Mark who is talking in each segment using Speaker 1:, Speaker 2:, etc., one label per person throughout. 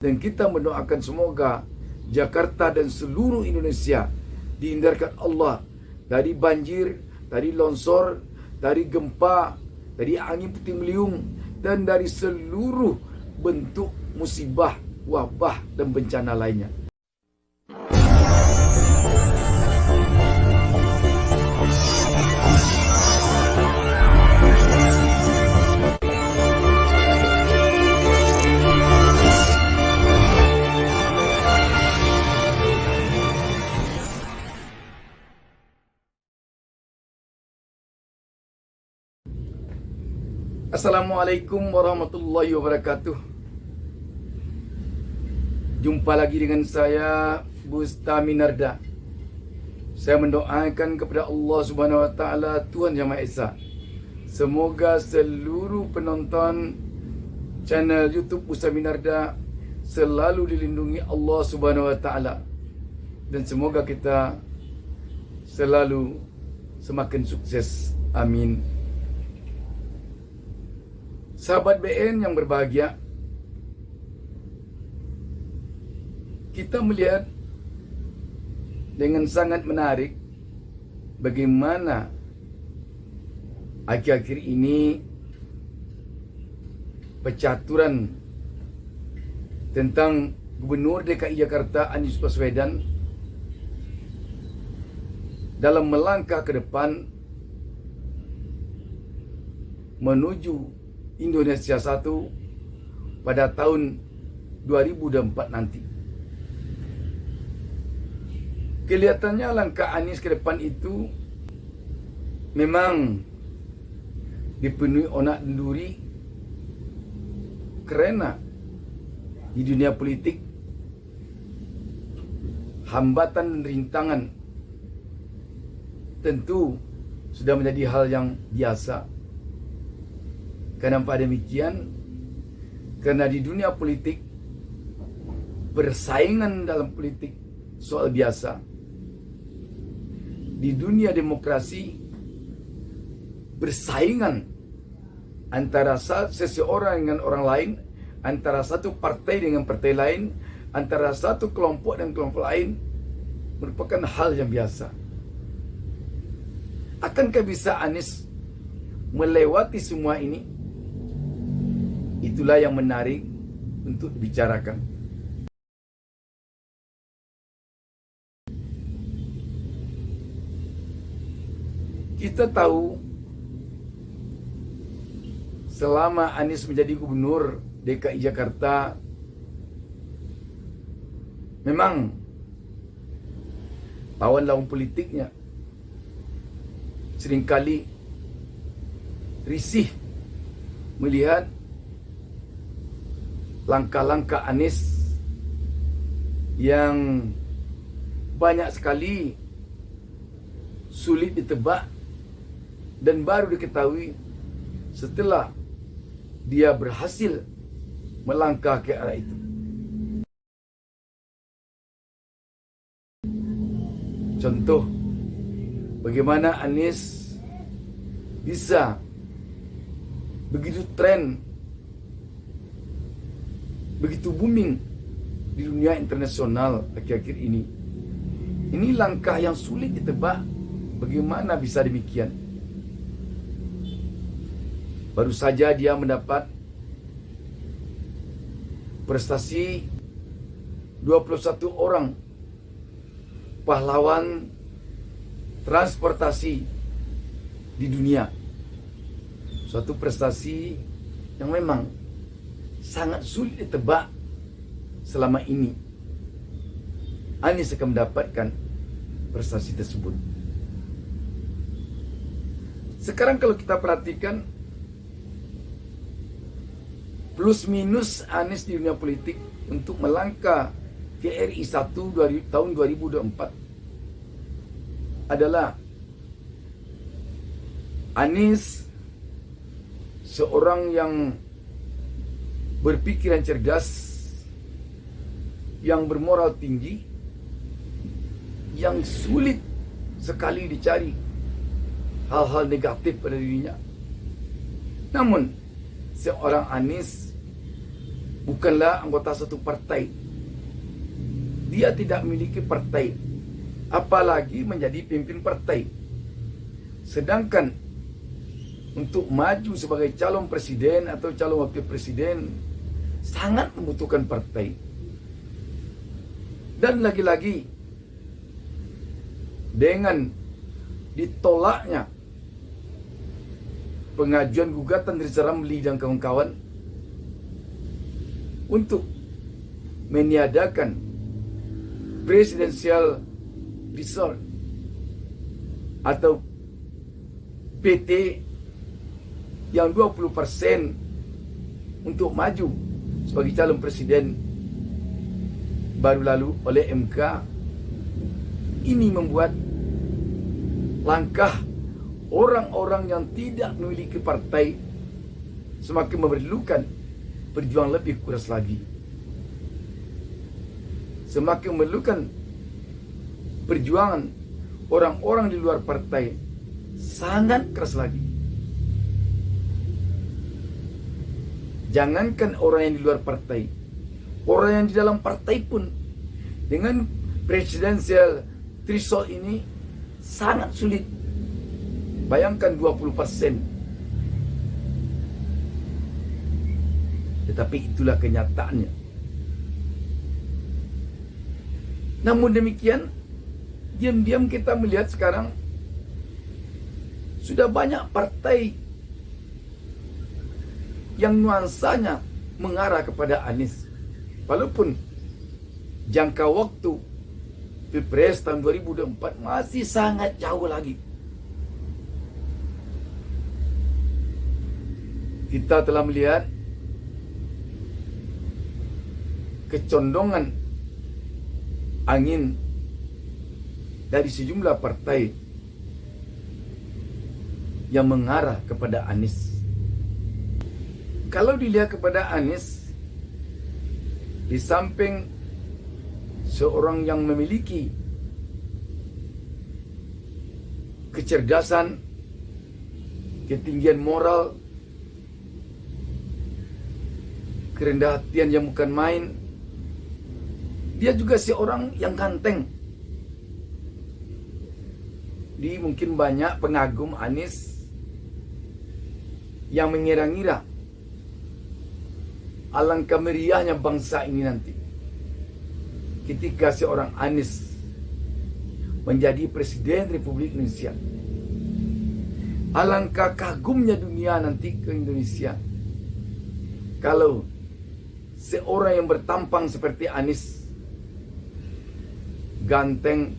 Speaker 1: Dan kita mendoakan semoga Jakarta dan seluruh Indonesia dihindarkan Allah dari banjir, dari longsor, dari gempa, dari angin puting beliung, dan dari seluruh bentuk musibah, wabah, dan bencana lainnya. Assalamualaikum warahmatullahi wabarakatuh. Jumpa lagi dengan saya, Bustami Narda. Saya mendoakan kepada Allah Subhanahu wa taala, Tuhan Yang Maha Esa, semoga seluruh penonton channel YouTube Bustami Narda selalu dilindungi Allah Subhanahu wa taala, dan semoga kita selalu semakin sukses. Amin. Sahabat BN yang berbahagia, kita melihat dengan sangat menarik bagaimana akhir-akhir ini pencaturan tentang Gubernur DKI Jakarta Anies Baswedan dalam melangkah ke depan menuju Indonesia 1 pada tahun 2024 nanti. Kelihatannya langkah Anies ke depan itu memang dipenuhi onak dan duri, karena di dunia politik hambatan dan rintangan tentu sudah menjadi hal yang biasa. Kenapa demikian? Karena di dunia politik, persaingan dalam politik soal biasa. Di dunia demokrasi, persaingan antara seseorang dengan orang lain, antara satu partai dengan partai lain, antara satu kelompok dan kelompok lain, merupakan hal yang biasa. Akankah bisa Anies melewati semua ini? Itulah yang menarik untuk dibicarakan. Kita tahu selama Anies menjadi gubernur DKI Jakarta, memang lawan-lawan politiknya seringkali risih melihat langkah-langkah Anies yang banyak sekali sulit ditebak dan baru diketahui setelah dia berhasil melangkah ke arah itu. Contoh, bagaimana Anies bisa begitu tren, begitu booming di dunia internasional akhir-akhir ini. Ini langkah yang sulit ditebak, bagaimana bisa demikian. Baru saja dia mendapat prestasi 21 orang pahlawan transportasi di dunia. Suatu prestasi yang memang sangat sulit ditebak selama ini. Anies akan mendapatkan prestasi tersebut. Sekarang kalau kita perhatikan plus minus Anies di dunia politik untuk melangkah ke RI 1 tahun 2024 adalah Anies seorang yang berpikiran cerdas, yang bermoral tinggi, yang sulit sekali dicari hal-hal negatif pada dirinya. Namun, seorang Anies bukanlah anggota satu partai. Dia tidak memiliki partai, apalagi menjadi pimpin partai. Sedangkan untuk maju sebagai calon presiden atau calon wakil presiden sangat membutuhkan partai. Dan lagi-lagi dengan ditolaknya pengajuan gugatan dari Ramli dan kawan-kawan untuk meniadakan presidential resort atau PT yang 20% untuk maju sebagai calon presiden baru lalu oleh MK, ini membuat langkah orang-orang yang tidak memiliki partai semakin memerlukan berjuang lebih keras lagi. Semakin memerlukan perjuangan orang-orang di luar partai sangat keras lagi. Jangankan orang yang di luar partai, orang yang di dalam partai pun dengan presidential threshold ini sangat sulit. Bayangkan 20%. Tetapi itulah kenyataannya. Namun demikian, diam-diam kita melihat sekarang sudah banyak partai yang nuansanya mengarah kepada Anies. Walaupun jangka waktu Pilpres tahun 2024 masih sangat jauh lagi. Kita telah melihat kecondongan angin dari sejumlah partai yang mengarah kepada Anies. Kalau dilihat kepada Anies, di samping seorang yang memiliki kecerdasan, ketinggian moral, kerendahan hatian yang bukan main, dia juga seorang yang ganteng. Di mungkin banyak pengagum Anies yang mengira-ngira alangkah meriahnya bangsa ini nanti ketika seorang Anies menjadi Presiden Republik Indonesia. Alangkah kagumnya dunia nanti ke Indonesia kalau seorang yang bertampang seperti Anies, ganteng,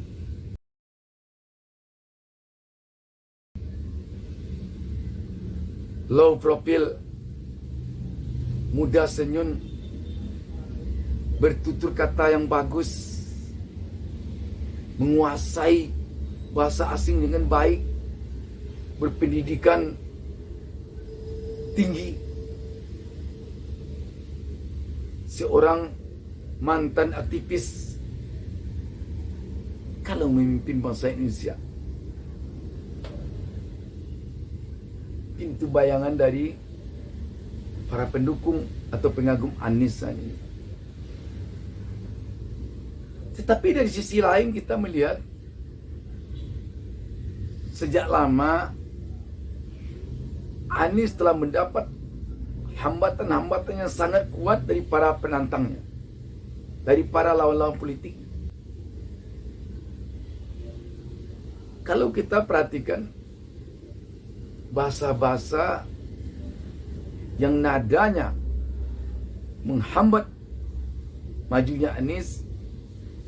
Speaker 1: low profile, mudah senyum, bertutur kata yang bagus, menguasai bahasa asing dengan baik, berpendidikan tinggi, seorang mantan aktivis. Kalau memimpin bangsa Indonesia, itu bayangan dari para pendukung atau pengagum Anies ini. Tetapi dari sisi lain kita melihat sejak lama Anies telah mendapat hambatan-hambatan yang sangat kuat dari para penantangnya, dari para lawan-lawan politik. Kalau kita perhatikan bahasa-bahasa yang nadanya menghambat majunya Anies,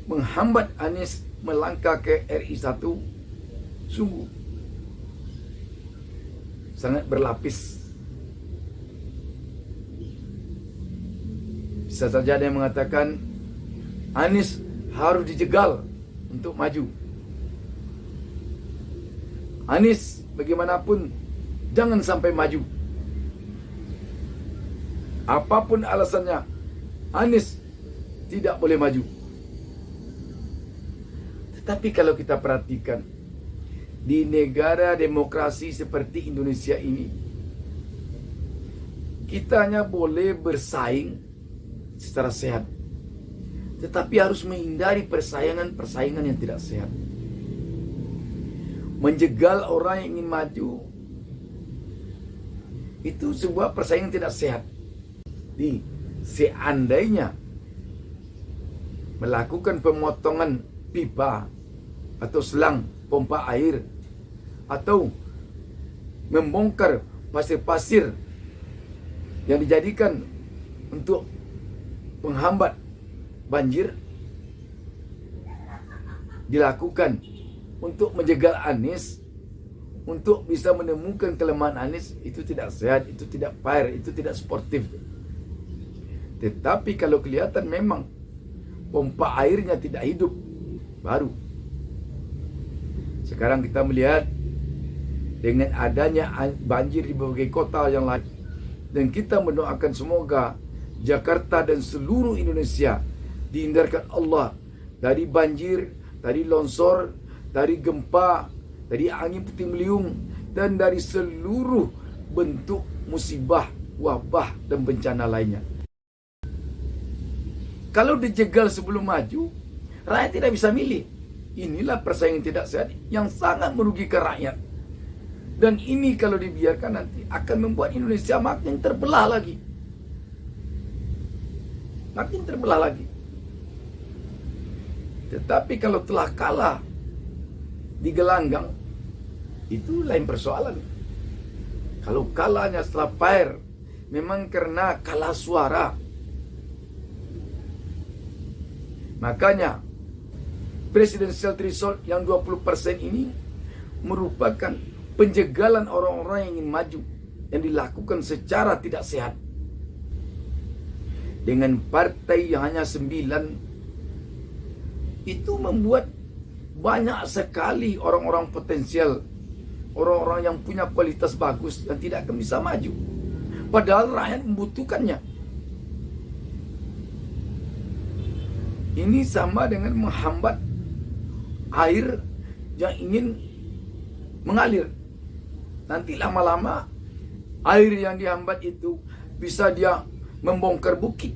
Speaker 1: menghambat Anies melangkah ke RI 1, sungguh sangat berlapis. Bisa saja ada yang mengatakan Anies harus dijegal untuk maju. Anies bagaimanapun jangan sampai maju. Apapun alasannya, Anies tidak boleh maju. Tetapi kalau kita perhatikan, di negara demokrasi seperti Indonesia ini, kita hanya boleh bersaing secara sehat. Tetapi harus menghindari persaingan yang tidak sehat. Menjegal orang yang ingin maju, itu sebuah persaingan tidak sehat. Seandainya melakukan pemotongan pipa atau selang pompa air, atau membongkar pasir-pasir yang dijadikan untuk penghambat banjir, dilakukan untuk menjegal Anies, untuk bisa menemukan kelemahan Anies, itu tidak sehat, itu tidak fair, itu tidak sportif. Tetapi kalau kelihatan memang pompa airnya tidak hidup, baru. Sekarang kita melihat dengan adanya banjir di berbagai kota yang lain, dan kita mendoakan semoga Jakarta dan seluruh Indonesia dihindarkan Allah dari banjir, dari longsor, dari gempa, dari angin puting beliung, dan dari seluruh bentuk musibah, wabah, dan bencana lainnya. Kalau dijegal sebelum maju, rakyat tidak bisa milih. Inilah persaingan tidak sehat yang sangat merugikan rakyat. Dan ini kalau dibiarkan nanti akan membuat Indonesia makin terbelah lagi. Makin terbelah lagi. Tetapi kalau telah kalah di gelanggang, itu lain persoalan. Kalau kalahnya setelah fair, memang karena kalah suara. Makanya presidential threshold yang 20% ini merupakan penjegalan orang-orang yang ingin maju, yang dilakukan secara tidak sehat. Dengan partai yang hanya 9, itu membuat banyak sekali orang-orang potensial, orang-orang yang punya kualitas bagus dan tidak akan bisa maju. Padahal rakyat membutuhkannya. Ini sama dengan menghambat air yang ingin mengalir. Nanti lama-lama air yang dihambat itu bisa dia membongkar bukit,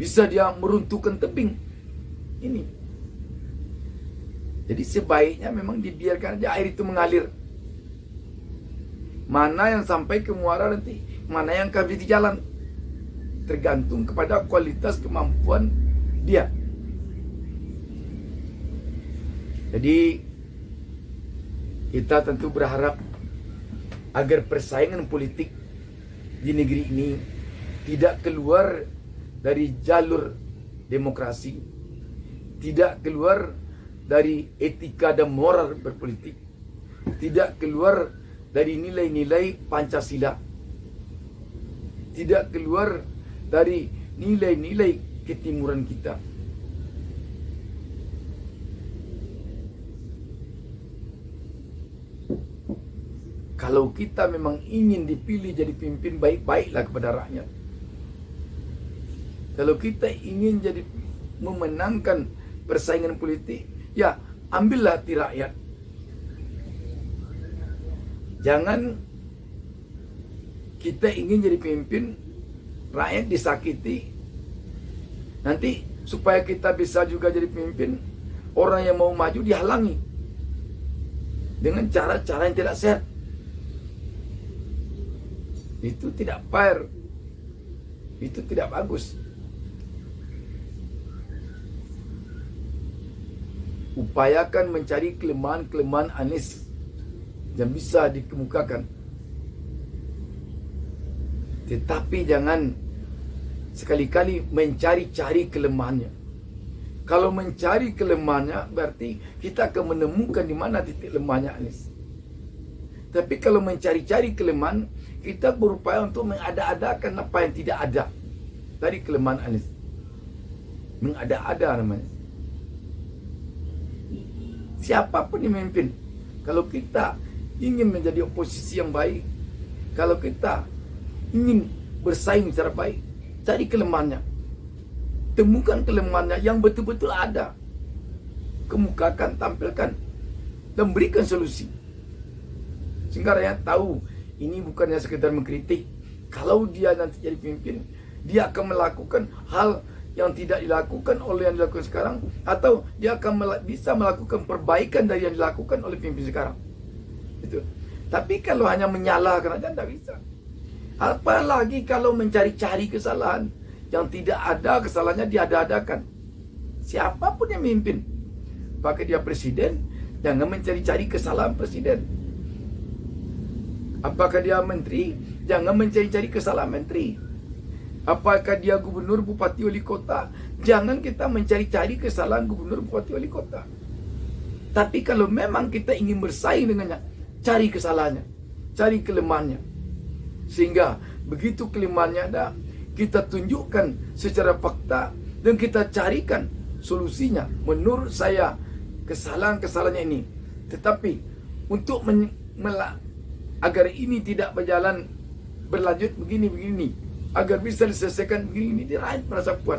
Speaker 1: bisa dia meruntuhkan tebing. Ini. Jadi sebaiknya memang dibiarkan aja air itu mengalir. Mana yang sampai ke muara nanti, mana yang akan di jalan, tergantung kepada kualitas kemampuan dia. Jadi kita tentu berharap agar persaingan politik di negeri ini tidak keluar dari jalur demokrasi, tidak keluar dari etika dan moral berpolitik, tidak keluar dari nilai-nilai Pancasila, tidak keluar dari nilai-nilai ketimuran kita. Kalau kita memang ingin dipilih jadi pimpin, baik-baiklah kepada rakyat. Kalau kita ingin jadi memenangkan persaingan politik, ya ambillah hati rakyat. Jangan kita ingin jadi pimpin, rakyat disakiti. Nanti supaya kita bisa juga jadi pimpin, orang yang mau maju dihalangi dengan cara-cara yang tidak sehat. Itu tidak fair. Itu tidak bagus. Upayakan mencari kelemahan-kelemahan Anies yang bisa dikemukakan. Tetapi jangan sekali-kali mencari-cari kelemahannya. Kalau mencari kelemahannya, berarti kita akan menemukan di mana titik lemahnya Anies. Tapi kalau mencari-cari kelemahan, kita berupaya untuk mengada-adakan apa yang tidak ada dari kelemahan Anies. Mengada-ada namanya. Siapapun yang memimpin, kalau kita ingin menjadi oposisi yang baik, kalau kita ingin bersaing secara baik, cari kelemahannya. Temukan kelemahannya yang betul-betul ada. Kemukakan, tampilkan, dan berikan solusi. Sehingga rakyat tahu, ini bukannya sekedar mengkritik, Kalau dia nanti jadi pemimpin, dia akan melakukan hal yang tidak dilakukan oleh yang dilakukan sekarang, atau dia akan bisa melakukan perbaikan dari yang dilakukan oleh pemimpin sekarang. Itu. Tapi kalau hanya menyalahkan saja, tidak bisa. Apalagi kalau mencari-cari kesalahan yang tidak ada kesalahannya diada-adakan. Siapapun yang memimpin, apakah dia presiden, jangan mencari-cari kesalahan presiden. Apakah dia menteri, jangan mencari-cari kesalahan menteri. Apakah dia gubernur, bupati, wali kota, jangan kita mencari-cari kesalahan gubernur, bupati, wali kota. Tapi kalau memang kita ingin bersaing dengannya, cari kesalahannya, cari kelemahannya. Sehingga begitu kelemahannya ada, kita tunjukkan secara fakta dan kita carikan solusinya. Menurut saya, kesalahan-kesalahannya ini. Tetapi untuk agar ini tidak berlanjut begini, agar bisa diselesaikan begini, dia rakyat merasa puas.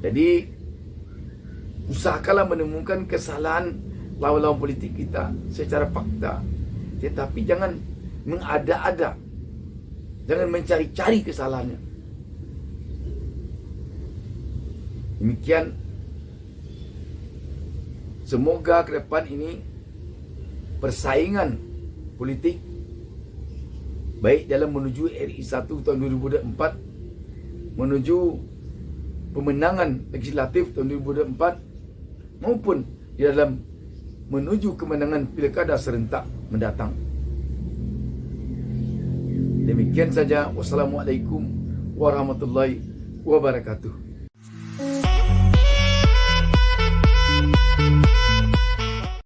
Speaker 1: Jadi usahakanlah menemukan kesalahan lawan-lawan politik kita secara fakta. Tetapi jangan mengada-ada, jangan mencari-cari kesalahannya. Demikian, semoga ke depan ini persaingan politik baik dalam menuju RI 1 tahun 2024, menuju pemenangan legislatif tahun 2024, maupun di dalam menuju kemenangan pilkada serentak mendatang. Demikian saja. Wassalamualaikum warahmatullahi wabarakatuh.